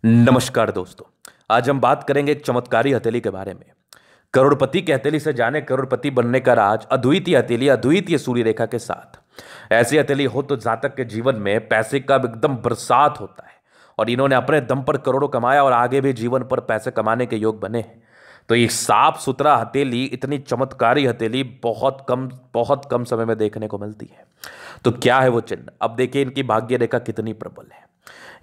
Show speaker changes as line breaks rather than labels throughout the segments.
नमस्कार दोस्तों। आज हम बात करेंगे एक चमत्कारी हथेली के बारे में। करोड़पति की हथेली से जाने करोड़पति बनने का राज। अद्वितीय हथेली, अद्वितीय सूर्य रेखा के साथ ऐसी हथेली हो तो जातक के जीवन में पैसे का एकदम बरसात होता है और इन्होंने अपने दम पर करोड़ों कमाया और आगे भी जीवन पर पैसे कमाने के योग बने हैं। तो ये साफ सुथरा हथेली, इतनी चमत्कारी हथेली बहुत कम समय में देखने को मिलती है। तो क्या है वो चिन्ह? अब देखिए इनकी भाग्य रेखा कितनी प्रबल है।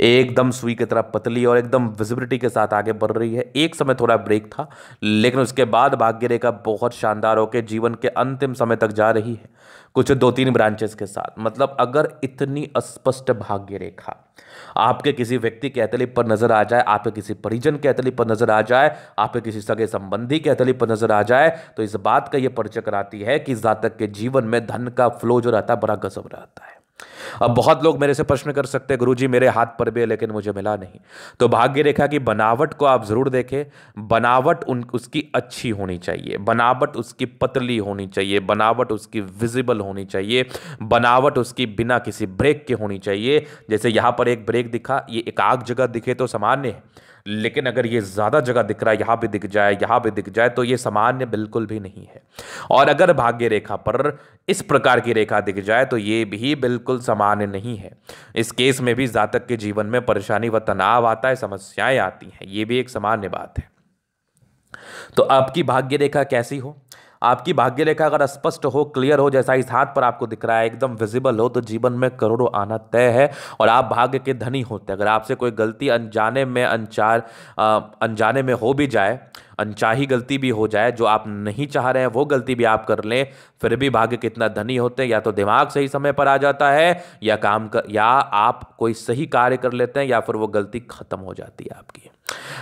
एकदम सुई की तरह पतली और एकदम विजिबिलिटी के साथ आगे बढ़ रही है। एक समय थोड़ा ब्रेक था, लेकिन उसके बाद भाग्य रेखा बहुत शानदार होकर जीवन के अंतिम समय तक जा रही है, कुछ दो तीन ब्रांचेस के साथ। मतलब अगर इतनी स्पष्ट भाग्य रेखा आपके किसी व्यक्ति के हथेली पर नजर आ जाए, आपके किसी परिजन के हथेली पर नजर आ जाए, आपके किसी सगे संबंधी के हथेली पर नजर आ जाए, तो इस बात का यह परिचय कराती है कि जातक के जीवन में धन का फ्लो जो रहता है बड़ा गजब रहता है। अब बहुत लोग मेरे से प्रश्न कर सकते हैं, गुरुजी मेरे हाथ पर भी है लेकिन मुझे मिला नहीं। तो भाग्य रेखा की बनावट को आप जरूर देखें। बनावट उसकी अच्छी होनी चाहिए, बनावट उसकी पतली होनी चाहिए, बनावट उसकी विजिबल होनी चाहिए, बनावट उसकी बिना किसी ब्रेक के होनी चाहिए। जैसे यहां पर एक ब्रेक दिखा, ये एक आग जगह दिखे तो सामान्य है, लेकिन अगर ये ज्यादा जगह दिख रहा है, यहां भी दिख जाए, यहां भी दिख जाए, तो ये सामान्य बिल्कुल भी नहीं है। और अगर भाग्य रेखा पर इस प्रकार की रेखा दिख जाए तो ये भी बिल्कुल सामान्य नहीं है। इस केस में भी जातक के जीवन में परेशानी व तनाव आता है, समस्याएं आती हैं, ये भी एक सामान्य बात है। तो आपकी भाग्य रेखा कैसी हो? आपकी भाग्य रेखा अगर स्पष्ट हो, क्लियर हो, जैसा इस हाथ पर आपको दिख रहा है, एकदम विजिबल हो, तो जीवन में करोड़ों आना तय है और आप भाग्य के धनी होते हैं। अगर आपसे कोई गलती अनजाने में हो भी जाए, अनचाही गलती भी हो जाए, जो आप नहीं चाह रहे हैं वो गलती भी आप कर लें, फिर भी भाग्य कितना धनी होते हैं। या तो दिमाग सही समय पर आ जाता है, या आप कोई सही कार्य कर लेते हैं, या फिर वो गलती खत्म हो जाती है आपकी।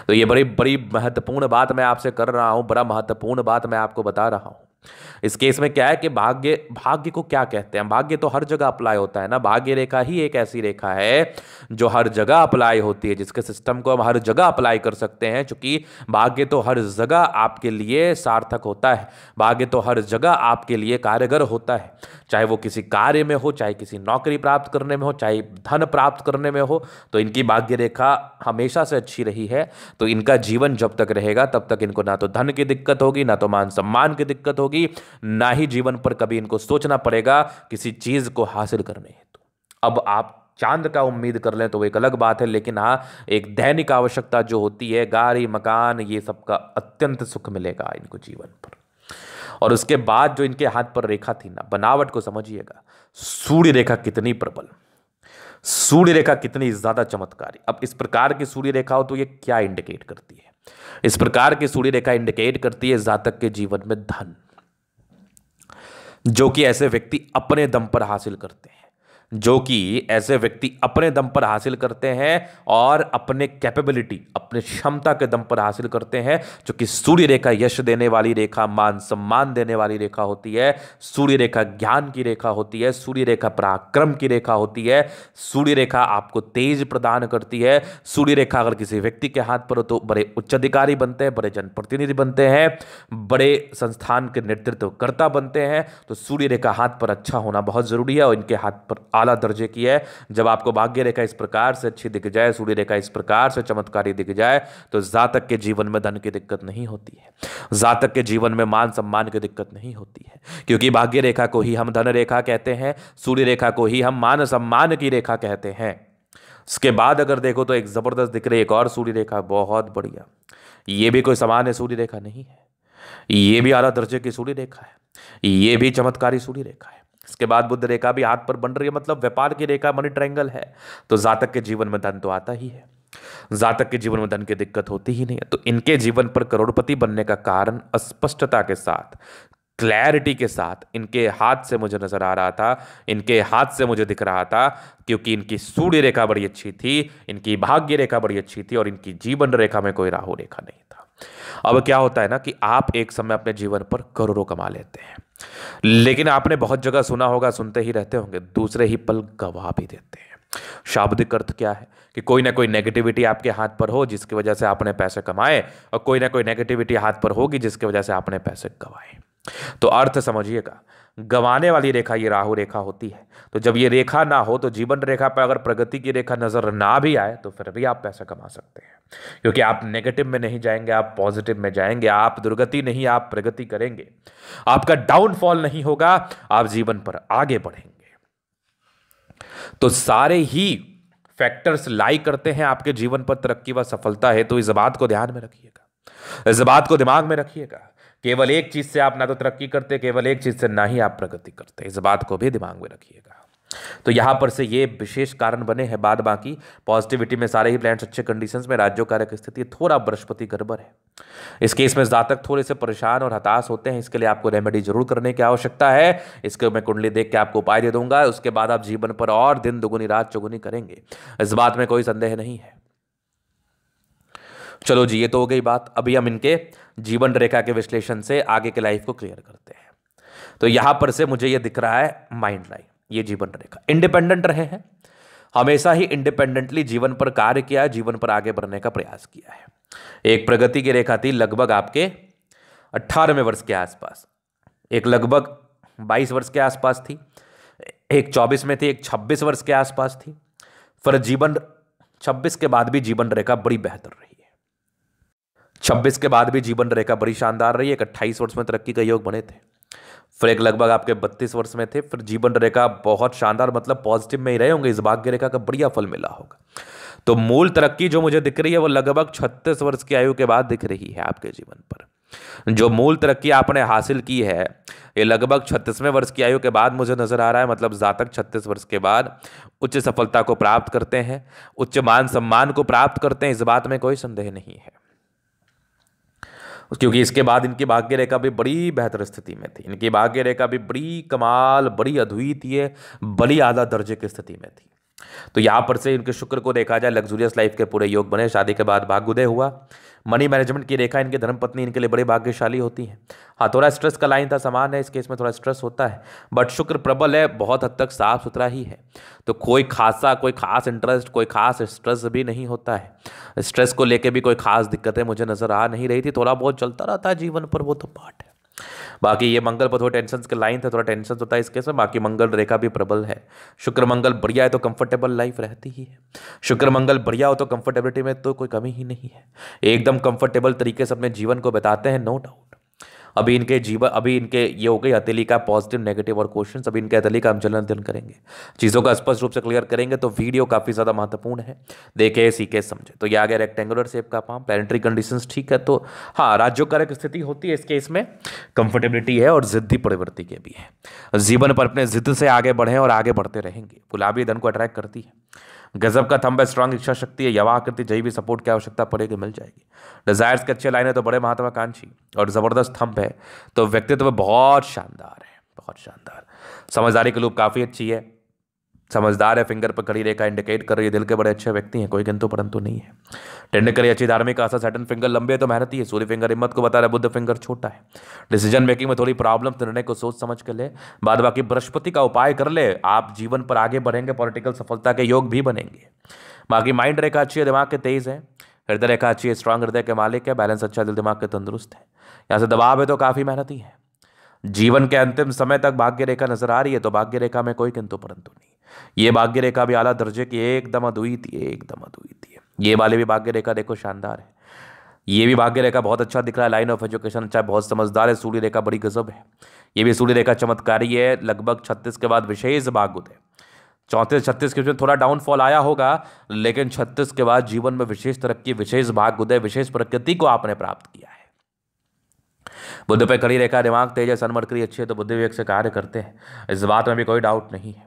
तो ये बड़ी बड़ी महत्वपूर्ण बात मैं आपसे कर रहा हूं, बड़ा महत्वपूर्ण बात मैं आपको बता रहा हूं। इस केस में क्या है कि भाग्य भाग्य को क्या कहते हैं? भाग्य तो हर जगह अप्लाई होता है ना। भाग्य रेखा ही एक ऐसी रेखा है जो हर जगह अप्लाई होती है, जिसके सिस्टम को हम हर जगह अप्लाई कर सकते हैं, क्योंकि भाग्य तो हर जगह आपके लिए सार्थक होता है। भाग्य तो हर जगह आपके लिए कारगर होता है, चाहे वो किसी कार्य में हो, चाहे किसी नौकरी प्राप्त करने में हो, चाहे धन प्राप्त करने में हो। तो इनकी भाग्य रेखा हमेशा से अच्छी रही है। तो इनका जीवन जब तक रहेगा तब तक इनको ना तो धन की दिक्कत होगी, ना तो मान सम्मान की दिक्कत होगी, ना ही जीवन पर कभी इनको सोचना पड़ेगा किसी चीज को हासिल करने हेतु। अब आप चांद का उम्मीद कर लें तो वो एक अलग बात है, लेकिन हाँ, एक दैनिक आवश्यकता जो होती है, गाड़ी मकान, ये सब का अत्यंत सुख मिलेगा इनको जीवन पर। और उसके बाद जो इनके हाथ पर रेखा थी ना, बनावट को समझिएगा। सूर्य रेखा कितनी प्रबल, सूर्य रेखा कितनी ज्यादा चमत्कारी। अब इस प्रकार की सूर्य रेखा हो तो ये क्या इंडिकेट करती है? इस प्रकार की सूर्य रेखा इंडिकेट करती है जातक के जीवन में धन, जो कि ऐसे व्यक्ति अपने दम पर हासिल करते हैं, जो कि ऐसे व्यक्ति अपने दम पर हासिल करते हैं और अपने कैपेबिलिटी, अपने क्षमता के दम पर हासिल करते हैं। जो कि सूर्य रेखा यश देने वाली रेखा, मान सम्मान देने वाली रेखा होती है। सूर्य रेखा ज्ञान की रेखा होती है, सूर्य रेखा पराक्रम की रेखा होती है, सूर्य रेखा आपको तेज प्रदान करती है। सूर्य रेखा अगर किसी व्यक्ति के हाथ पर हो तो बड़े उच्च अधिकारी बनते हैं, बड़े जनप्रतिनिधि बनते हैं, बड़े संस्थान के नेतृत्वकर्ता बनते हैं। तो सूर्य रेखा हाथ पर अच्छा होना बहुत जरूरी है और इनके हाथ पर आला दर्जे की है। जब आपको भाग्य रेखा इस प्रकार से अच्छी दिख जाए, सूर्य रेखा इस प्रकार से चमत्कारी दिख जाए, तो जातक के जीवन में धन की दिक्कत नहीं होती है, जातक के जीवन में मान सम्मान की दिक्कत नहीं होती है, क्योंकि भाग्य रेखा को ही हम धन रेखा कहते हैं, सूर्य रेखा को ही हम मान सम्मान की रेखा कहते हैं। इसके बाद अगर देखो तो एक जबरदस्त दिख रही एक और सूर्य रेखा, बहुत बढ़िया। ये भी कोई सामान्य सूर्य रेखा नहीं है, ये भी आला दर्जे की सूर्य रेखा है, ये भी चमत्कारी सूर्य रेखा है। इसके बाद बुध रेखा भी हाथ पर बन रही है, मतलब व्यापार की रेखा, मनी ट्रायंगल है। तो जातक के जीवन में धन तो आता ही है, जातक के जीवन में धन की दिक्कत होती ही नहीं है। तो इनके जीवन पर करोड़पति बनने का कारण स्पष्टता के साथ, क्लैरिटी के साथ इनके हाथ से मुझे नजर आ रहा था, इनके हाथ से मुझे दिख रहा था, क्योंकि इनकी सूर्य रेखा बड़ी अच्छी थी, इनकी भाग्य रेखा बड़ी अच्छी थी और इनकी जीवन रेखा में कोई राहु रेखा नहीं था। अब क्या होता है ना कि आप एक समय अपने जीवन पर करोड़ों कमा लेते हैं, लेकिन आपने बहुत जगह सुना होगा, सुनते ही रहते होंगे, दूसरे ही पल गवा भी देते हैं। शाब्दिक अर्थ क्या है कि कोई ना कोई नेगेटिविटी आपके हाथ पर हो जिसकी वजह से आपने पैसे कमाए, और कोई ना कोई नेगेटिविटी हाथ पर होगी जिसकी वजह से आपने पैसे गवाए। तो अर्थ समझिएगा, गंवाने वाली रेखा ये राहु रेखा होती है। तो जब ये रेखा ना हो तो जीवन रेखा पर अगर प्रगति की रेखा नजर ना भी आए तो फिर भी आप पैसा कमा सकते हैं, क्योंकि आप नेगेटिव में नहीं जाएंगे, आप पॉजिटिव में जाएंगे। आप दुर्गति नहीं, आप प्रगति करेंगे, आपका डाउनफॉल नहीं होगा, आप जीवन पर आगे बढ़ेंगे। तो सारे ही फैक्टर्स लाई करते हैं आपके जीवन पर तरक्की व सफलता है। तो इस बात को ध्यान में रखिएगा, इस बात को दिमाग में रखिएगा। केवल एक चीज से आप ना तो तरक्की करते, केवल एक चीज से ना ही आप प्रगति करते, इस बात को भी दिमाग में रखिएगा। तो यहां पर से ये विशेष कारण बने हैं। बाद बाकी पॉजिटिविटी में सारे ही प्लैनेट्स अच्छे कंडीशंस में, राज्यों कारक स्थिति थोड़ा बृहस्पति गड़बड़ है। इस केस में जातक थोड़े से परेशान और हताश होते हैं, इसके लिए आपको रेमेडी जरूर करने की आवश्यकता है। इसके मैं कुंडली देख के आपको उपाय दे दूंगा, उसके बाद आप जीवन पर और दिन दुगुनी रात चौगुनी करेंगे, इस बात में कोई संदेह नहीं है। चलो जी, ये तो हो गई बात। अभी हम इनके जीवन रेखा के विश्लेषण से आगे के लाइफ को क्लियर करते हैं। तो यहां पर से मुझे ये दिख रहा है माइंड लाइन, ये जीवन रेखा इंडिपेंडेंट रहे हैं, हमेशा ही इंडिपेंडेंटली जीवन पर कार्य किया है, जीवन पर आगे बढ़ने का प्रयास किया है। एक प्रगति की रेखा थी लगभग आपके 18वें वर्ष के आसपास, एक लगभग 22 वर्ष के आसपास थी, एक 24 में थी, एक 26 वर्ष के आसपास थी। फिर जीवन 26 के बाद भी जीवन रेखा बड़ी बेहतर रही है, 26 के बाद भी जीवन रेखा बड़ी शानदार रही है। एक 28 वर्ष में तरक्की का योग बने थे, फिर एक लगभग आपके 32 वर्ष में थे, फिर जीवन रेखा बहुत शानदार, मतलब पॉजिटिव में ही रहे होंगे, इस भाग्य रेखा का बढ़िया फल मिला होगा। तो मूल तरक्की जो मुझे दिख रही है वो लगभग 36 वर्ष की आयु के बाद दिख रही है आपके जीवन पर। जो मूल तरक्की आपने हासिल की है ये लगभग 36वें वर्ष की आयु के बाद मुझे नजर आ रहा है। मतलब जातक 36 वर्ष के बाद उच्च सफलता को प्राप्त करते हैं, उच्च मान सम्मान को प्राप्त करते हैं, इस बात में कोई संदेह नहीं है। क्योंकि इसके बाद इनकी भाग्य रेखा भी बड़ी बेहतर स्थिति में थी, इनकी भाग्य रेखा भी बड़ी कमाल, बड़ी अद्वितीय, बड़ी आला दर्जे की स्थिति में थी। तो यहाँ पर से इनके शुक्र को देखा जाए, लग्जूरियस लाइफ के पूरे योग बने, शादी के बाद भाग्योदय हुआ, मनी मैनेजमेंट की रेखा इनके धर्मपत्नी इनके लिए बड़े भाग्यशाली होती है। हाँ, थोड़ा स्ट्रेस का लाइन था, समान है, इस केस में थोड़ा स्ट्रेस होता है, बट शुक्र प्रबल है, बहुत हद तक साफ सुथरा ही है। तो कोई खास इंटरेस्ट, कोई खास स्ट्रेस भी नहीं होता है। स्ट्रेस को लेके भी कोई खास दिक्कतें मुझे नजर आ नहीं रही थी, थोड़ा बहुत चलता रहता है जीवन पर, वो तो पार्ट है। बाकी ये मंगल पर थोड़ा टेंशन के लाइन था, थोड़ा टेंशन होता है इस केस में। बाकी मंगल रेखा भी प्रबल है, शुक्र मंगल बढ़िया है तो कंफर्टेबल लाइफ रहती ही है। शुक्र मंगल बढ़िया हो तो कंफर्टेबिलिटी में तो कोई कमी ही नहीं है, एकदम कंफर्टेबल तरीके से अपने जीवन को बिताते हैं, नो डाउट। अभी इनके ये हो गई हथेली का पॉजिटिव नेगेटिव और क्वेश्चन, अभी इनके हथेली का हम चलन अध्ययन करेंगे, चीज़ों का स्पष्ट रूप से क्लियर करेंगे। तो वीडियो काफ़ी ज़्यादा महत्वपूर्ण है, देखे सीखे समझे। तो ये आ गया रेक्टेंगुलर शेप का पाम, प्लैनेटरी कंडीशंस ठीक है। तो हाँ, राज्यों कारक स्थिति होती है इस केस में, कंफर्टेबिलिटी है और जिद्दी प्रवृत्ति के भी है। जीवन पर अपने जिद से आगे बढ़े और आगे बढ़ते रहेंगे। गुलाबी धन को अट्रैक्ट करती है, गजब का थंब है, स्ट्रांग इच्छा शक्ति है, यवा आकृति, जही भी सपोर्ट की आवश्यकता पड़ेगी मिल जाएगी। डिजायर्स के अच्छे लाइन है तो बड़े महत्वाकांक्षी और जबरदस्त थंब है, तो व्यक्तित्व बहुत शानदार है, बहुत शानदार। समझदारी की लूप काफी अच्छी है, समझदार है, फिंगर पर खड़ी रेखा इंडिकेट कर रही है, दिल के बड़े अच्छे व्यक्ति हैं, कोई किंतु परंतु नहीं है। टेक्निकली अच्छी धार्मिक आशा, सैटर्न फिंगर लंबे है तो मेहनती है, सूर्य फिंगर हिम्मत को बता रहा है, बुद्ध फिंगर छोटा है। डिसीजन मेकिंग में थोड़ी प्रॉब्लम, निर्णय को सोच समझ के ले, बाद बाकी बृहस्पति का उपाय कर ले, आप जीवन पर आगे बढ़ेंगे, पॉलिटिकल सफलता के योग भी बनेंगे। बाकी माइंड रेखा अच्छी है, दिमाग के तेज है, हृदय रेखा अच्छी है, स्ट्रांग हृदय के मालिक है, बैलेंस अच्छा, दिल दिमाग के तंदुरुस्त है। यहाँ से दबाव है तो काफी मेहनती है। जीवन के अंतिम समय तक भाग्य रेखा नजर आ रही है, तो भाग्य रेखा में कोई किंतु परंतु नहीं। ये भाग्य रेखा भी आला दर्जे की, एकदम अद्वितीय, एकदम अद्वितीय। ये वाले भी भाग्य रेखा देखो शानदार है, ये भी भाग्य रेखा बहुत अच्छा दिख रहा है, लाइन ऑफ एजुकेशन अच्छा है, बहुत समझदार है। सूर्य रेखा बड़ी गजब है, ये भी सूर्य रेखा चमत्कारी है। लगभग 36 के बाद विशेष भाग्योदय, 34-36 के बीच थोड़ा डाउनफॉल आया होगा, लेकिन 36 के बाद जीवन में विशेष तरक्की, विशेष भाग्योदय, विशेष प्रकृति को आपने प्राप्त किया है। बुद्ध पे खड़ी रेखा, दिमाग तेज है, सन मरकरी अच्छी है तो बुद्धि विवेक से कार्य करते हैं, इस बात में भी कोई डाउट नहीं है।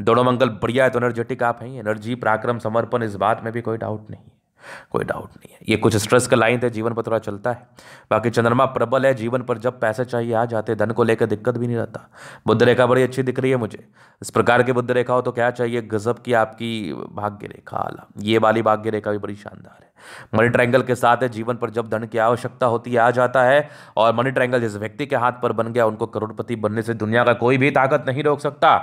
दोनों मंगल बढ़िया है तो एनर्जेटिक आप हैं, एनर्जी, पराक्रम, समर्पण, इस बात में भी कोई डाउट नहीं है, कोई डाउट नहीं है। ये कुछ स्ट्रेस का लाइन है, जीवन पर थोड़ा चलता है। बाकी चंद्रमा प्रबल है, जीवन पर जब पैसे चाहिए आ जाते, धन को लेकर दिक्कत भी नहीं रहता। बुद्ध रेखा बड़ी अच्छी दिख रही है मुझे, इस प्रकार की बुद्ध रेखा हो तो क्या चाहिए, गजब की आपकी भाग्य रेखा आला। ये वाली भाग्य रेखा भी बड़ी शानदार है, मनी ट्रायंगल के साथ है, जीवन पर जब धन की आवश्यकता होती है आ जाता है। और मनी ट्रायंगल जिस व्यक्ति के हाथ पर बन गया उनको करोड़पति बनने से दुनिया का कोई भी ताकत नहीं रोक सकता,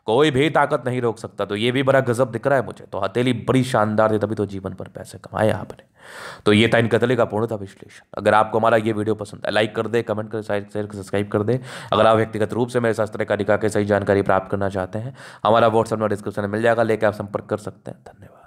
कोई भी ताकत नहीं रोक सकता। तो ये भी बड़ा गजब दिख रहा है मुझे। तो हथेली बड़ी शानदार थी, तभी तो जीवन पर पैसे कमाए आपने। तो ये था इनकी हथेली का पूर्णतः विश्लेषण। अगर आपको हमारा ये वीडियो पसंद है, लाइक कर दे, कमेंट कर, शेयर सब्सक्राइब कर दे। अगर आप व्यक्तिगत रूप से मेरे शास्त्र कारिका के सही जानकारी प्राप्त करना चाहते हैं, हमारा व्हाट्सएप में डिस्क्रिप्शन में मिल जाएगा, लेकर आप संपर्क कर सकते हैं। धन्यवाद।